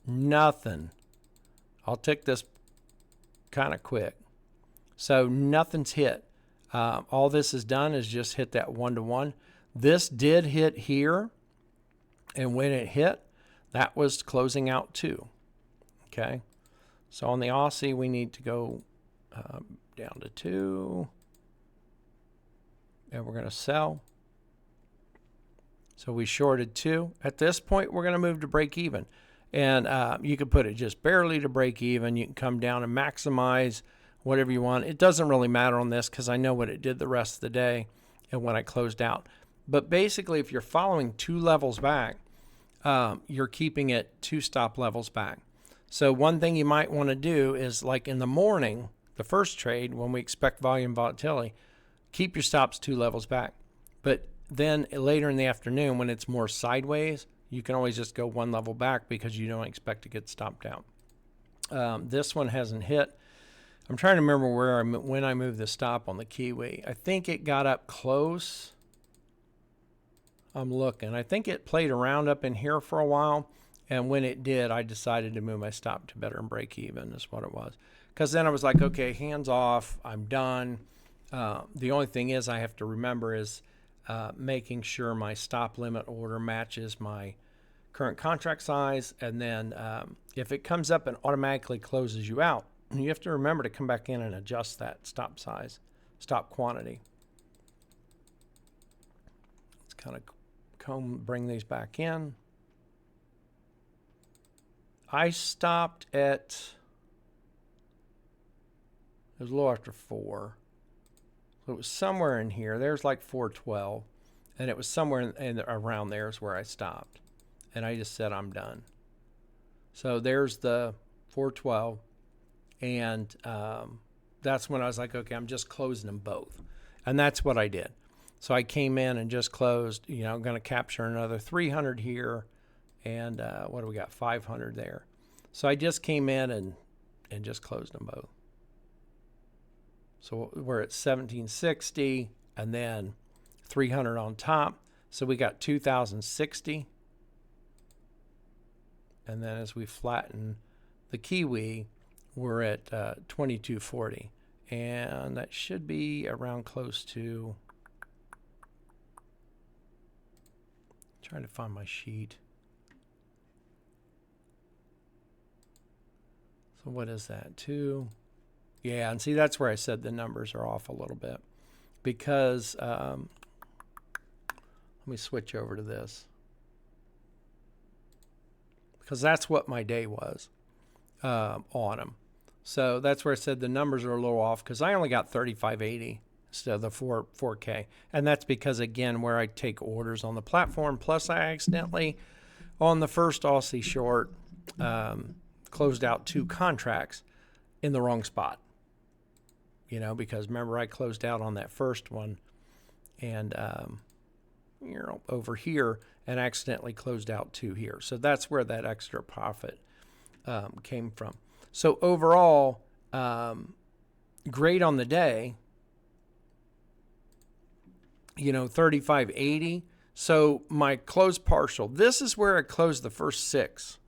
Nothing. I'll take this kind of quick. So nothing's hit. All this has done is just hit that 1-to-1. This did hit here, and when it hit, that was closing out too. Okay, so on the Aussie, we need to go down to 2, and we're going to sell. So we shorted 2. At this point, we're going to move to break even. And you can put it just barely to break even. You can come down and maximize whatever you want. It doesn't really matter on this because I know what it did the rest of the day and when I closed out. But basically, if you're following 2 levels back, you're keeping it 2 stop levels back. So one thing you might want to do is, like in the morning, the first trade, when we expect volume volatility, keep your stops 2 levels back. But then later in the afternoon, when it's more sideways, you can always just go 1 level back because you don't expect to get stopped out. This one hasn't hit. I'm trying to remember when I moved the stop on the Kiwi. I think it got up close. I'm looking. I think it played around up in here for a while. And when it did, I decided to move my stop to better and break even is what it was. Because then I was like, okay, hands off. I'm done. The only thing is I have to remember is making sure my stop limit order matches my current contract size. And then if it comes up and automatically closes you out, you have to remember to come back in and adjust that stop size, stop quantity. Let's kind of bring these back in. I stopped at, it was a little after 4. So it was somewhere in here. There's like 412. And it was somewhere around there is where I stopped. And I just said, I'm done. So there's the 412. And that's when I was like, okay, I'm just closing them both. And that's what I did. So I came in and just closed, I'm going to capture another 300 here. And what do we got? 500 there. So I just came in and just closed them both. So we're at 1760 and then 300 on top. So we got 2060. And then as we flatten the Kiwi, we're at 2240. And that should be around close to, trying to find my sheet. So what is that? 2. Yeah, and see, that's where I said the numbers are off a little bit. Because, let me switch over to this. because that's what my day was on them. So that's where I said the numbers are a little off because I only got 3580 instead of the 4K. And that's because, again, where I take orders on the platform, plus I accidentally, on the first Aussie short, closed out 2 contracts in the wrong spot. Because remember I closed out on that first one and, over here and accidentally closed out 2 here. So that's where that extra profit came from. So overall, great on the day, 35.80. So my close partial, this is where I closed the first 6.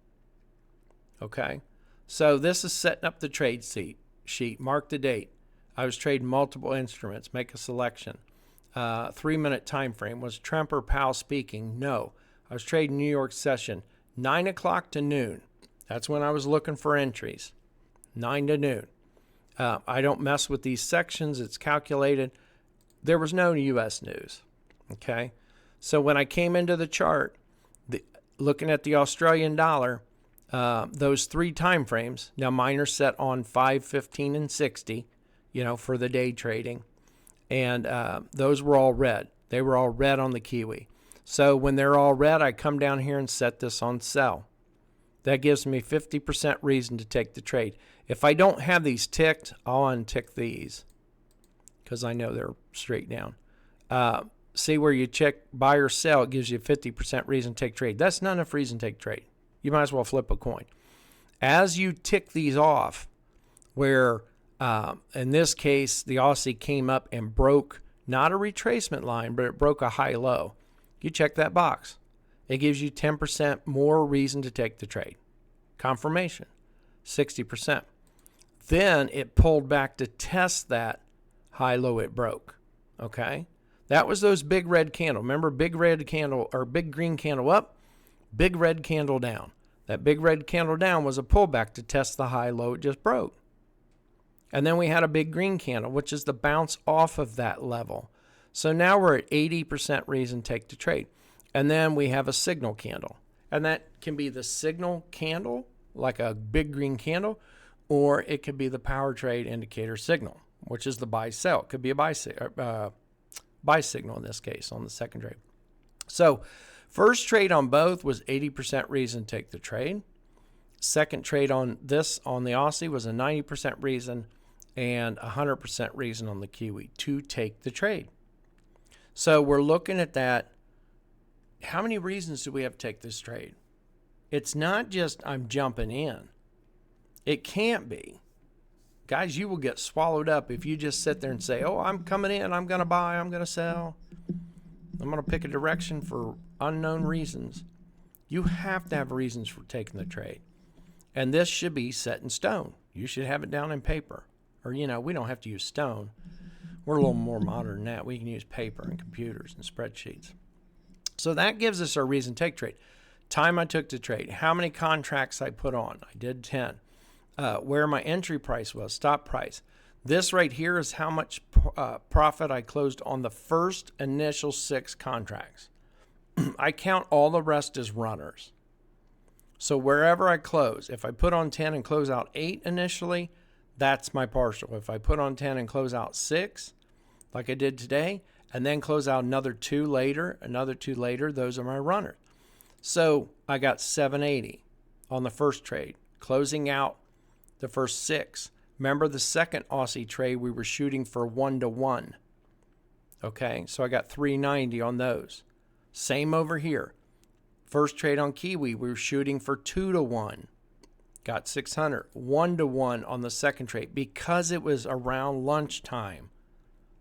Okay. So this is setting up the trade sheet. Mark the date. I was trading multiple instruments. Make a selection. 3-minute time frame. Was Trump or Powell speaking? No. I was trading New York session 9 o'clock to noon. That's when I was looking for entries. 9 to noon. I don't mess with these sections. It's calculated. There was no U.S. news. Okay. So when I came into the chart, looking at the Australian dollar, those 3 time frames, now mine are set on 5, 15, and 60, for the day trading. And those were all red. They were all red on the Kiwi. So when they're all red, I come down here and set this on sell. That gives me 50% reason to take the trade. If I don't have these ticked, I'll untick these because I know they're straight down. See where you check buy or sell, it gives you 50% reason to take trade. That's not enough reason to take trade. You might as well flip a coin. As you tick these off, where in this case, the Aussie came up and broke not a retracement line, but it broke a high-low. You check that box. It gives you 10% more reason to take the trade. Confirmation, 60%. Then it pulled back to test that high-low it broke. Okay? That was those big red candle. Remember, big red candle or big green candle up, big red candle down. That big red candle down was a pullback to test the high-low it just broke. And then we had a big green candle, which is the bounce off of that level. So now we're at 80% reason take the trade. And then we have a signal candle. And that can be the signal candle, like a big green candle, or it could be the power trade indicator signal, which is the buy-sell. It could be a buy signal in this case on the second trade. So first trade on both was 80% reason to take the trade. Second trade on this, on the Aussie, was a 90% reason and 100% reason on the Kiwi to take the trade. So we're looking at that. How many reasons do we have to take this trade? It's not just I'm jumping in. It can't be. Guys, you will get swallowed up if you just sit there and say, oh, I'm coming in, I'm going to buy, I'm going to sell. I'm going to pick a direction for unknown reasons. You have to have reasons for taking the trade. And this should be set in stone. You should have it down in paper. Or, we don't have to use stone. We're a little more modern than that. We can use paper and computers and spreadsheets. So that gives us our reason to take trade. Time I took to trade. How many contracts I put on. I did 10. Where my entry price was, stop price. This right here is how much profit I closed on the first initial 6 contracts. I count all the rest as runners. So wherever I close, if I put on 10 and close out 8 initially, that's my partial. If I put on 10 and close out 6, like I did today, and then close out another 2 later, those are my runners. So I got 780 on the first trade, closing out the first 6. Remember the second Aussie trade, we were shooting for 1-to-1. Okay, so I got 390 on those. Same over here. First trade on Kiwi, we were shooting for 2-to-1. Got 600. 1-to-1 on the second trade because it was around lunchtime.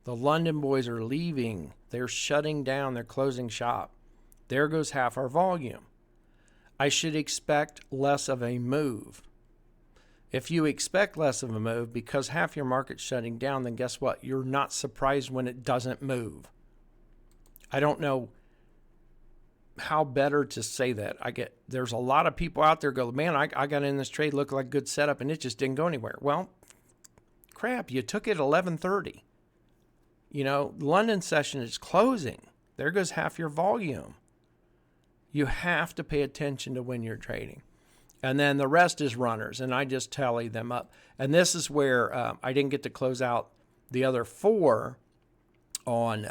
The London boys are leaving. They're shutting down. They're closing shop. There goes half our volume. I should expect less of a move. If you expect less of a move because half your market's shutting down, then guess what? You're not surprised when it doesn't move. I don't know how better to say that. There's a lot of people out there go, man, I got in this trade, looked like a good setup, and it just didn't go anywhere. Well, crap, you took it at 11:30. London session is closing. There goes half your volume. You have to pay attention to when you're trading. And then the rest is runners, and I just tally them up. And this is where I didn't get to close out the other 4 on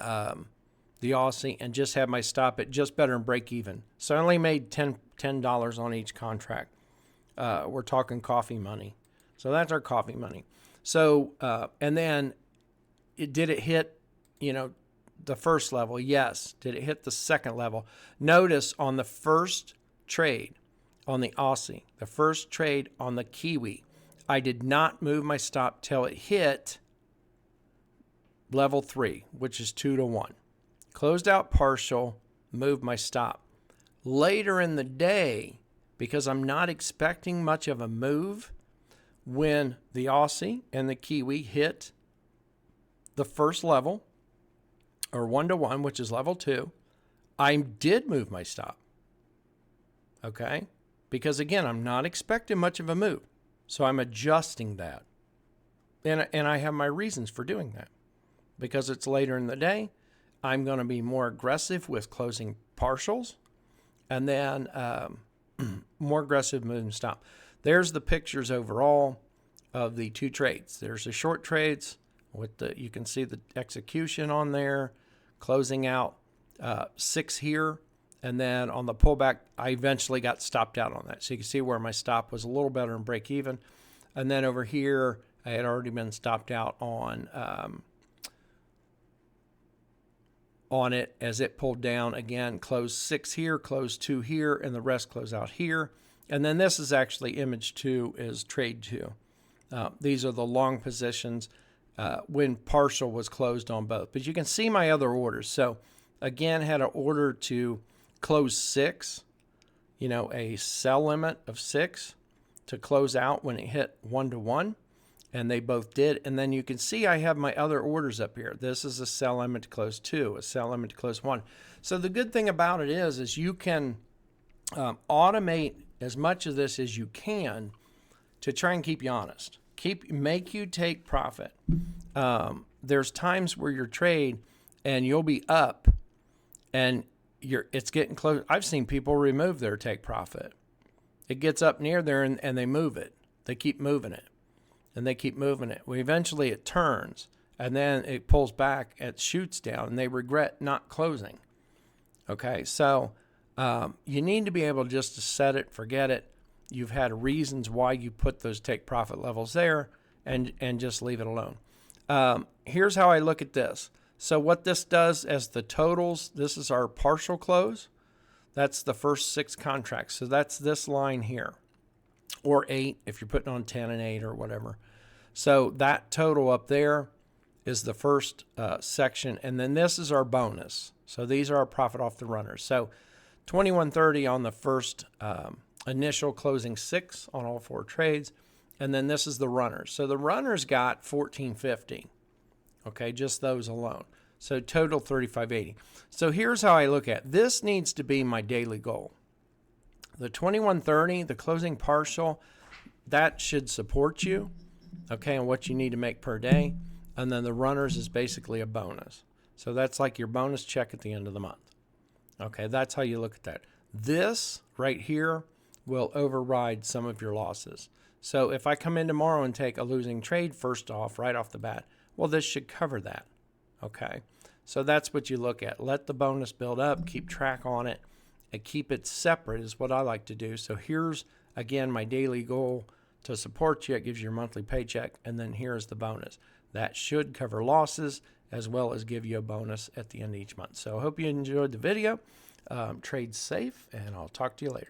the Aussie and just have my stop at just better than break even. So I only made $10 on each contract. We're talking coffee money. So that's our coffee money. So, and then did it hit, the first level? Yes. Did it hit the second level? Notice on the first trade on the Aussie, the first trade on the Kiwi, I did not move my stop till it hit level 3, which is 2 to 1. Closed out partial, moved my stop. Later in the day, because I'm not expecting much of a move, when the Aussie and the Kiwi hit the first level, or 1 to 1, which is level 2, I did move my stop. Okay? Because again, I'm not expecting much of a move. So I'm adjusting that. And I have my reasons for doing that. Because it's later in the day, I'm going to be more aggressive with closing partials. And then more aggressive move and stop. There's the pictures overall of the 2 trades. There's the short trades with you can see the execution on there, closing out 6 here. And then on the pullback, I eventually got stopped out on that. So you can see where my stop was a little better than break even. And then over here, I had already been stopped out on it as it pulled down. Again, closed 6 here, closed 2 here, and the rest close out here. And then this is actually image 2 is trade 2. These are the long positions when partial was closed on both. But you can see my other orders. So again, had an order to close 6, a sell limit of 6 to close out when it hit 1 to 1, and they both did. And then you can see I have my other orders up here. This is a sell limit to close 2, a sell limit to close 1. So the good thing about it is you can automate as much of this as you can to try and keep you honest, make you take profit. There's times where your trade and you'll be up and it's getting close. I've seen people remove their take profit. It gets up near there and they move it. They keep moving it and they keep moving it. Well, eventually it turns and then it pulls back, it shoots down, and they regret not closing. Okay, so you need to be able just to set it, forget it. You've had reasons why you put those take profit levels there and just leave it alone. Here's how I look at this. So what this does as the totals, this is our partial close. That's the first 6 contracts. So that's this line here, or 8 if you're putting on 10 and 8 or whatever. So that total up there is the first section. And then this is our bonus. So these are our profit off the runners. So 2130 on the first initial closing 6 on all 4 trades. And then this is the runners. So the runners got 1450. Okay, just those alone. So total 3580. So here's how I look at it. This needs to be my daily goal. The 2130, the closing partial, that should support you, okay, and what you need to make per day. And then the runners is basically a bonus. So that's like your bonus check at the end of the month. Okay, that's how you look at that. This right here will override some of your losses. So if I come in tomorrow and take a losing trade first off, right off the bat, well, this should cover that. Okay, so that's what you look at. Let the bonus build up, keep track on it, and keep it separate is what I like to do. So here's, again, my daily goal to support you. It gives you your monthly paycheck, and then here's the bonus. That should cover losses as well as give you a bonus at the end of each month. So I hope you enjoyed the video. Trade safe, and I'll talk to you later.